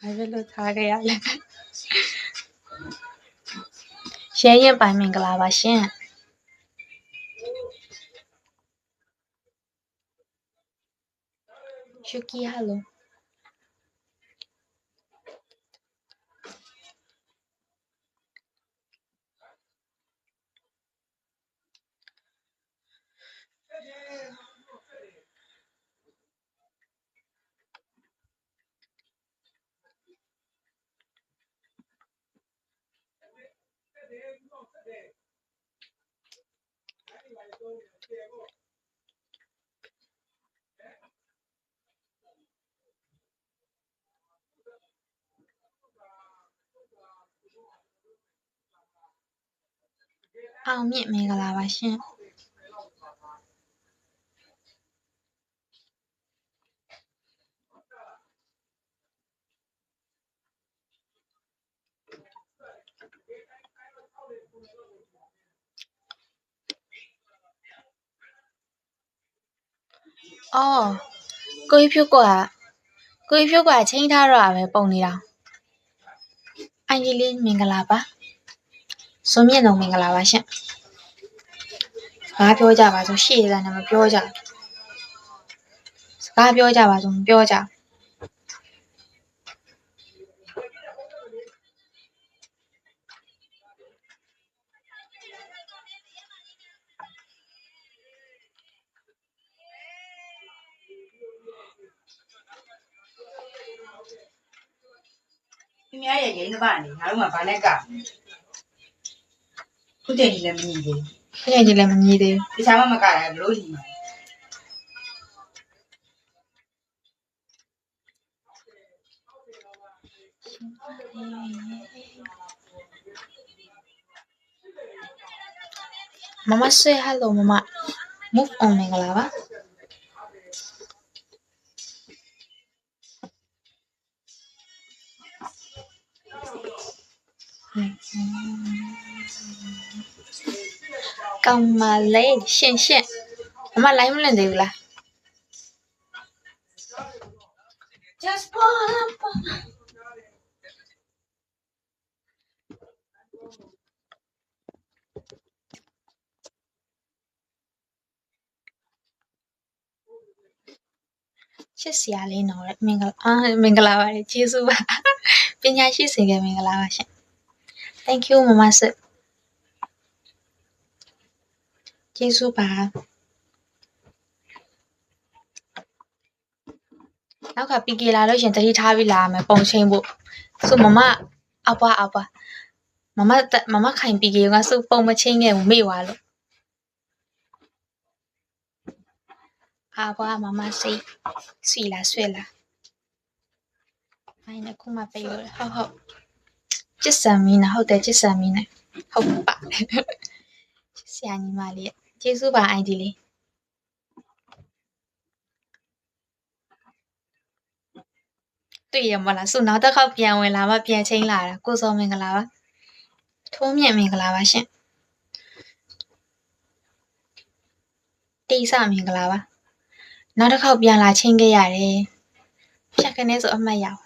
ဘာဖြစ်လို့ထားခဲ့ရလဲရဲရင်ပိုင်မင်္ဂလာပါရှင်ယူကီဟယ်လိုအောင်မြင့်မင်္ဂလာပါရှင်အော်ကိုကြီးဖြုတ်ကချိန်ထားတော့ပဲပုံနေတာအန်ဂျီလီမင်္ဂလာပါစွန်မြင့်တော်မင်္ဂလာပါရှင်စကားပြောကြပါစို့ရှေ့ကနေမပြောကြစကားပြောကြပါစို့မပြောကြ你伢也给你办的，还有嘛办那个，不对你来没你的， ခက်ကြီးလည်းမကြီးသေးဘူး 你前面没干来，不老你嘛。 မမဆွဲ hello မမ move on မင်္ဂလာပါကောင်းမလေးရှင့်မမ live မလွန်သေးဘူးလား Just pull up. ချစ်စရာလေးနော်မင်္ဂလာပါတယ်ကျေးဇူးပါပညာရှိစင်ကမင်္ဂလာပါရှင် thank you မမစစ်ကျေးဇူးပါနောက်က PK လာလို့ရှင်တတိထားပြီးလာမယ်ပုံချင်းဖို့ဆိုမမအောက်ပါမမခိုင် PK ကစုပုံမချင်းခဲ့ဘူးမေ့သွားလို့ဘွားမမစိတ်စီလာဆွဲလာအိုင်နခုမှပိတ်လို့ဟုတ်ကျစ်ဆံမီးနဲ့ဟုတ်တယ်ကျစ်ဆံမီးနဲ့ဟုတ်ပါဆရာညီမလေးကျေးဇူးပါအိုင်ဒီလေးတွေ့ရမလားဆိုနောက်တစ်ခေါက်ပြန်ဝင်လာမှပြန်ချင်းလာတာကိုစောမင်္ဂလာပါထိုးမြင့်မင်္ဂလာပါရှင်တိဆမင်္ဂလာပါနောက်တစ်ခေါက်ပြန်လာချင်းခဲ့ရတယ်ဖြတ်ကနေဆိုအမှတ်ရအောင်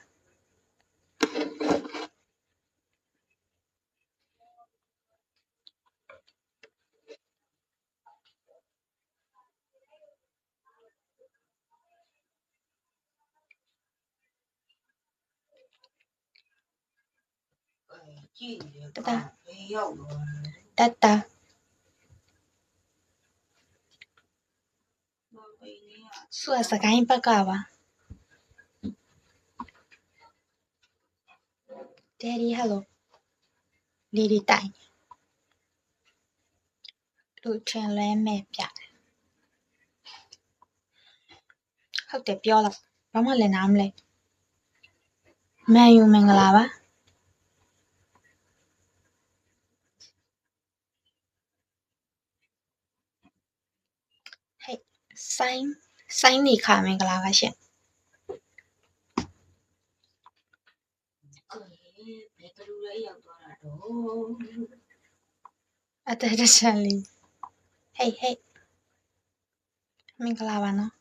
တတဆွာစကိုင်းဘက်ကပါDaddy hello လီဒီတိုင်လူချင်လဲမဲ့ပြဟုတ်တယ်ပြောတော့ဘာမှလည်းနားမလဲမန်ယူမင်္ဂလာပါဟဲ့ဆိုင်းနေခါမင်္ဂလာပါရှင်အတတချန်လီဟေးမင်္ဂလာပါနော်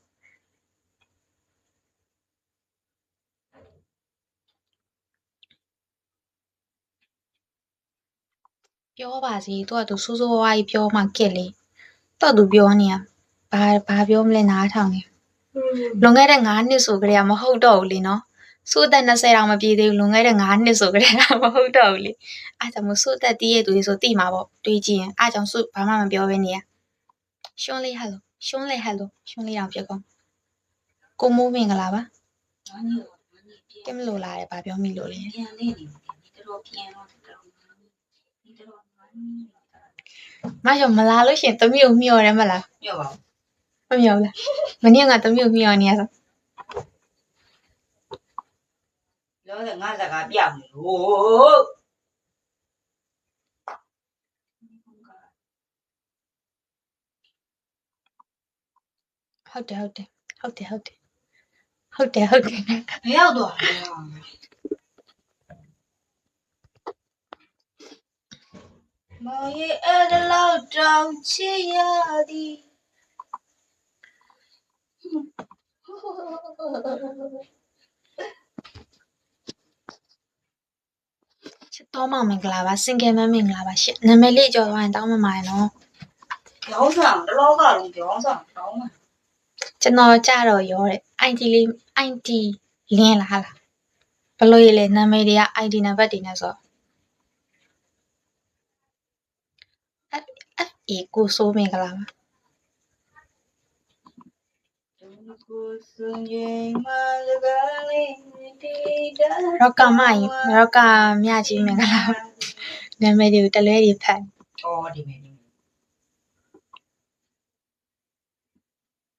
ပြောပါစေသူကသူဆိုးဆိုးဝါးဝါးကြီးပြောမှကက်လေတော့သူပြောနေရဘာပြောမလဲနားထောင်နေလွန်ခဲ့တဲ့9နှစ်ဆိုကြတဲ့မဟုတ်တော့ဘူးလေနော်စုအသက်20တောင်မပြည့်သေးဘူးလွန်ခဲ့တဲ့9နှစ်ဆိုကြတဲ့မဟုတ်တော့ဘူးလေအားကြောင့်မို့စုအသက်တည်ရသူတွေဆိုတိမှာပေါ့တွေးကြည့်ရင်အားကြောင့်စုဘာမှမပြောဘဲနေရရှွန်းလေးဟယ်လိုရှွန်းလေးဟယ်လိုရှွန်းလေးတောင်ပြောကောင်းကိုမိုးမင်္ဂလာပါ ဘာနေရော ကဲမလို့လာတယ်ဘာပြောမိလို့လဲ ပြန်လေးနေတော်ပြန်တော့တော်မရောမလာလို့ရှင်သမီးကိုမျှော်တယ်မလား ပြောပါ မမျှော်လားမနေ့ကသမီးကိုမျှော်နေရဆို ပြောတယ်ငါစကားပြောင်းနေလို့ ဟုတ်တယ် မရောက်တော့မောင်ရဲ့အဲ့ဒါလောက်တောင်ချစ်ရသည် ချစ်တော်မောင်မင်္ဂလာပါစင်ကယ်မမင်္ဂလာပါရှင်နာမည်လေးကြော်သွားရင်တောင်းမမာရနော် ပြောင်းဆောင်တလောကလုံးပြောင်းဆောင်တောင်းမှာ ကျွန်တော်ကြတော့ရောတဲ့ ID လေး ID လင်းလားဟာလားဘလို့ရလဲနာမည်တွေက ID နံပါတ်တွေနဲ့ဆိုFA ကိုစိုးမင်္ဂလာပါ ကိုစုံရင်မစကားလေးတီးတာ ရော့ကမကြီးရော့ကမြကြီးမင်္ဂလာပါနာမည်တွေကိုတလဲတွေဖတ် အော်ဒီမယ်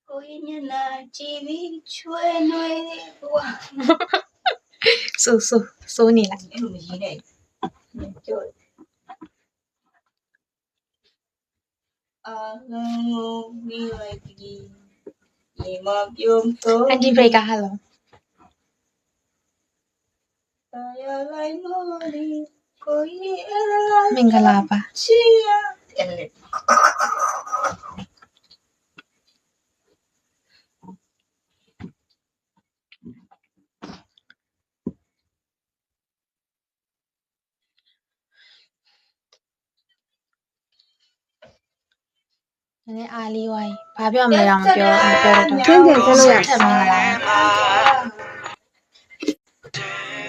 ကိုရင်ညနာကြည့်ပြီးချွေနွေးဘဝ စိုးနေလား အဲ့လိုမရင်းနဲ့ကြောက်အာလုံးကိုမိလိုက်ပြီရေမပြုံးတော့ anti break ဟယ်လို တရားလိုက်မို့ဒီကိုကြီးအဲ့ဒါ မင်္ဂလာပါ ချီရအဲ့လေ နည်းနည်းအားလေးဝိုင်းဘာပြောမလဲတော့မပြောတော့ ကျင့်ကြံစလို့ရ ထက်မင်္ဂလာ